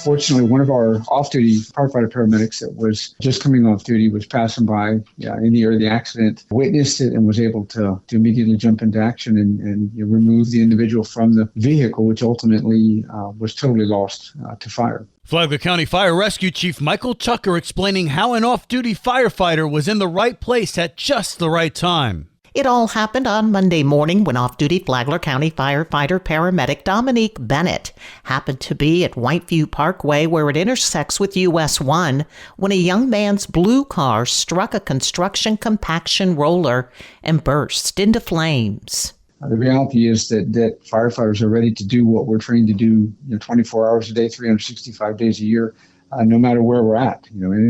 Fortunately, one of our off-duty firefighter paramedics that was just coming off duty was passing by in the area of the accident, witnessed it, and was able to immediately jump into action and remove the individual from the vehicle, which ultimately was totally lost to fire. Flagler County Fire Rescue Chief Michael Tucker explaining how an off-duty firefighter was in the right place at just the right time. It all happened on Monday morning when off-duty Flagler County firefighter paramedic Dominique Bennett happened to be at Whiteview Parkway where it intersects with US 1 when a young man's blue car struck a construction compaction roller and burst into flames. The reality is that firefighters are ready to do what we're trained to do 24 hours a day, 365 days a year, no matter where we're at,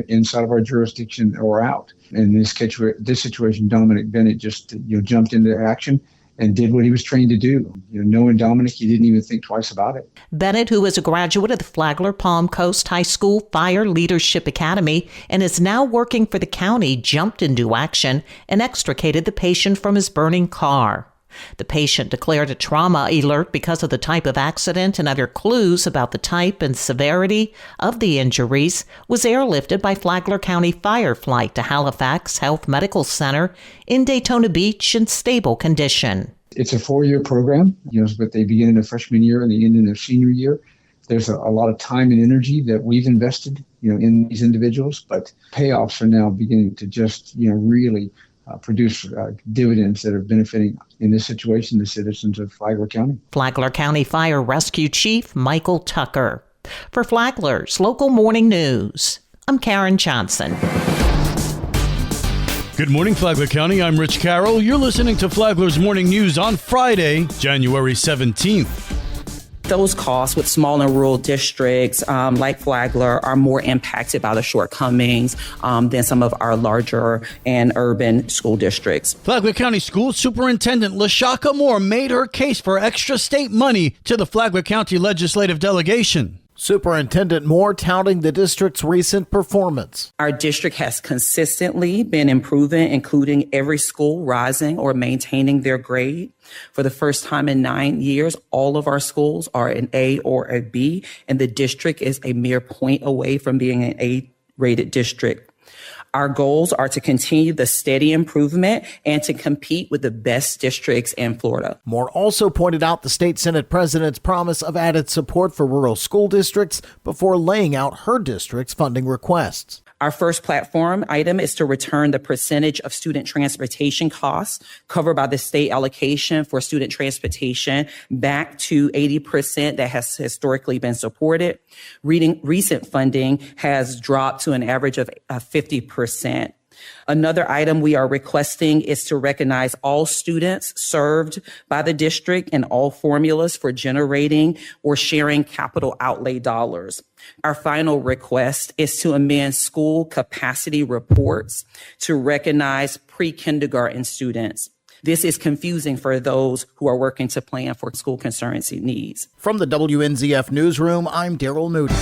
inside of our jurisdiction or out. In this situation, Dominic Bennett just jumped into action and did what he was trained to do. Knowing Dominic, he didn't even think twice about it. Bennett, who is a graduate of the Flagler Palm Coast High School Fire Leadership Academy and is now working for the county, jumped into action and extricated the patient from his burning car. The patient declared a trauma alert because of the type of accident and other clues about the type and severity of the injuries was airlifted by Flagler County Fire Flight to Halifax Health Medical Center in Daytona Beach in stable condition. It's a 4-year program, but they begin in their freshman year and they end in their senior year. There's a lot of time and energy that we've invested, in these individuals, but payoffs are now beginning to just, really produce dividends that are benefiting, in this situation, the citizens of Flagler County. Flagler County Fire Rescue Chief Michael Tucker. For Flagler's Local Morning News, I'm Karen Johnson. Good morning, Flagler County. I'm Rich Carroll. You're listening to Flagler's Morning News on Friday, January 17th. Those costs with small and rural districts like Flagler are more impacted by the shortcomings than some of our larger and urban school districts. Flagler County School Superintendent LaShaka Moore made her case for extra state money to the Flagler County Legislative Delegation. Superintendent Moore touting the district's recent performance. Our district has consistently been improving, including every school rising or maintaining their grade. For the first time in 9 years, all of our schools are an A or a B, and the district is a mere point away from being an A-rated district. Our goals are to continue the steady improvement and to compete with the best districts in Florida. Moore also pointed out the state Senate president's promise of added support for rural school districts before laying out her district's funding requests. Our first platform item is to return the percentage of student transportation costs covered by the state allocation for student transportation back to 80% that has historically been supported. Recent funding has dropped to an average of 50%. Another item we are requesting is to recognize all students served by the district and all formulas for generating or sharing capital outlay dollars. Our final request is to amend school capacity reports to recognize pre-kindergarten students. This is confusing for those who are working to plan for school concurrency needs. From the WNZF Newsroom, I'm Daryl Moody.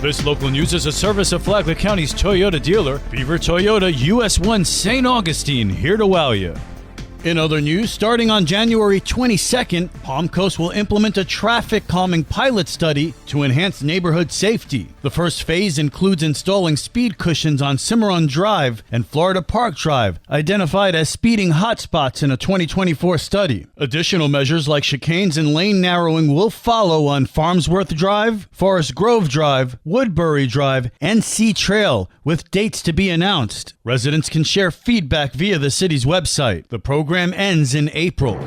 This local news is a service of Flagler County's Toyota dealer, Beaver Toyota US 1 St. Augustine, here to wow you. In other news, starting on January 22nd, Palm Coast will implement a traffic calming pilot study to enhance neighborhood safety. The first phase includes installing speed cushions on Cimarron Drive and Florida Park Drive, identified as speeding hotspots in a 2024 study. Additional measures like chicanes and lane narrowing will follow on Farmsworth Drive, Forest Grove Drive, Woodbury Drive, and Sea Trail, with dates to be announced. Residents can share feedback via the city's website. The program ends in April.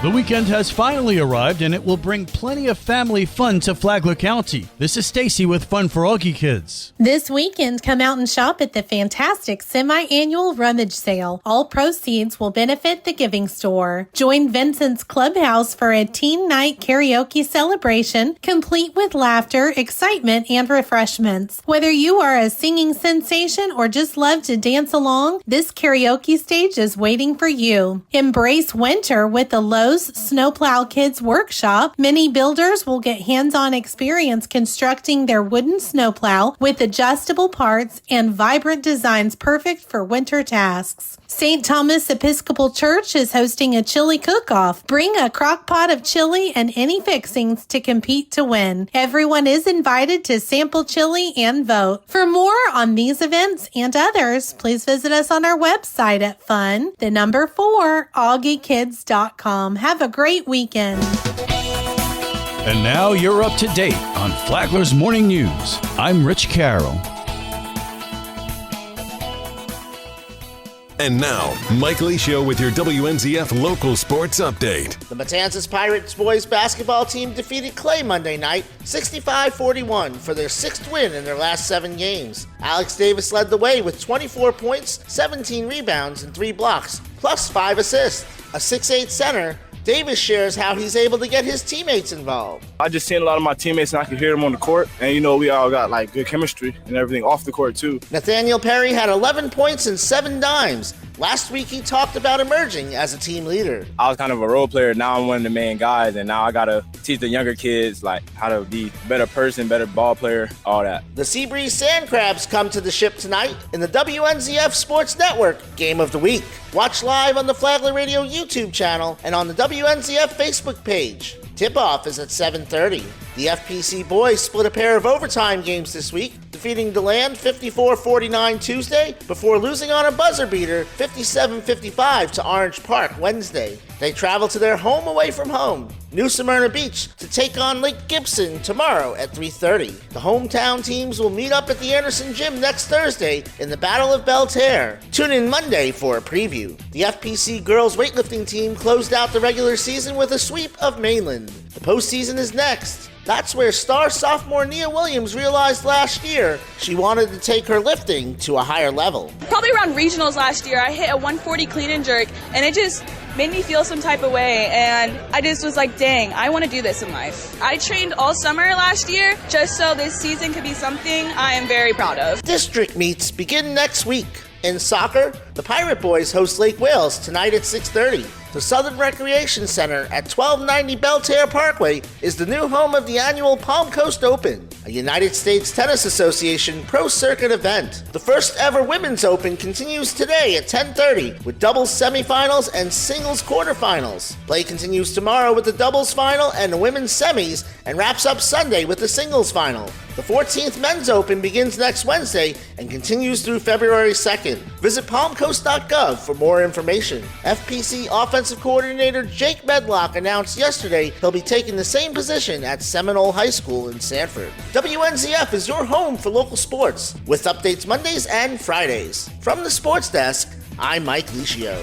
The weekend has finally arrived, and it will bring plenty of family fun to Flagler County. This is Stacy with Fun for Augie Kids. This weekend, come out and shop at the fantastic semi-annual rummage sale. All proceeds will benefit the Giving Store. Join Vincent's Clubhouse for a teen night karaoke celebration, complete with laughter, excitement, and refreshments. Whether you are a singing sensation or just love to dance along, this karaoke stage is waiting for you. Embrace winter with the Lowe's Snowplow Kids Workshop. Many builders will get hands-on experience constructing their wooden snowplow with adjustable parts and vibrant designs perfect for winter tasks. St. Thomas Episcopal Church is hosting a chili cook-off. Bring a crock pot of chili and any fixings to compete to win. Everyone is invited to sample chili and vote. For more on these events and others, please visit us on our website at fun4augiekids.com. Have a great weekend. And now you're up to date on Flagler's Morning News. I'm Rich Carroll. And now, Mike Licio with your WNZF local sports update. The Matanzas Pirates boys basketball team defeated Clay Monday night 65-41 for their 6th win in their last 7 games. Alex Davis led the way with 24 points, 17 rebounds, and 3 blocks, plus 5 assists. A 6'8 center, Davis shares how he's able to get his teammates involved. I just seen a lot of my teammates and I could hear them on the court. And, we all got, good chemistry and everything off the court, too. Nathaniel Perry had 11 points and 7 dimes. Last week, he talked about emerging as a team leader. I was kind of a role player. Now I'm one of the main guys, and now I got to teach the younger kids, how to be a better person, better ball player, all that. The Seabreeze Sand Crabs come to the ship tonight in the WNZF Sports Network Game of the Week. Watch live on the Flagler Radio YouTube channel and on the WNZF Facebook page. Tip-off is at 7:30. The FPC boys split a pair of overtime games this week, defeating DeLand 54-49 Tuesday before losing on a buzzer beater 57-55 to Orange Park Wednesday. They travel to their home away from home, New Smyrna Beach, to take on Lake Gibson tomorrow at 3:30. The hometown teams will meet up at the Anderson Gym next Thursday in the Battle of Belterre. Tune in Monday for a preview. The FPC girls weightlifting team closed out the regular season with a sweep of Mainland. The postseason is next. That's where star sophomore Nia Williams realized last year she wanted to take her lifting to a higher level. Probably around regionals last year, I hit a 140 clean and jerk, and it just made me feel some type of way, and I just was like, dang, I want to do this in life. I trained all summer last year just so this season could be something I am very proud of. District meets begin next week. In soccer, the Pirate Boys host Lake Wales tonight at 6:30. The Southern Recreation Center at 1290 Belterre Parkway is the new home of the annual Palm Coast Open, a United States Tennis Association pro circuit event. The first ever Women's Open continues today at 10:30 with doubles semifinals and singles quarterfinals. Play continues tomorrow with the doubles final and the women's semis and wraps up Sunday with the singles final. The 14th Men's Open begins next Wednesday and continues through February 2nd. Visit palmcoast.gov for more information. FPC Offensive Coordinator Jake Medlock announced yesterday he'll be taking the same position at Seminole High School in Sanford. WNZF is your home for local sports, with updates Mondays and Fridays. From the Sports Desk, I'm Mike Licio.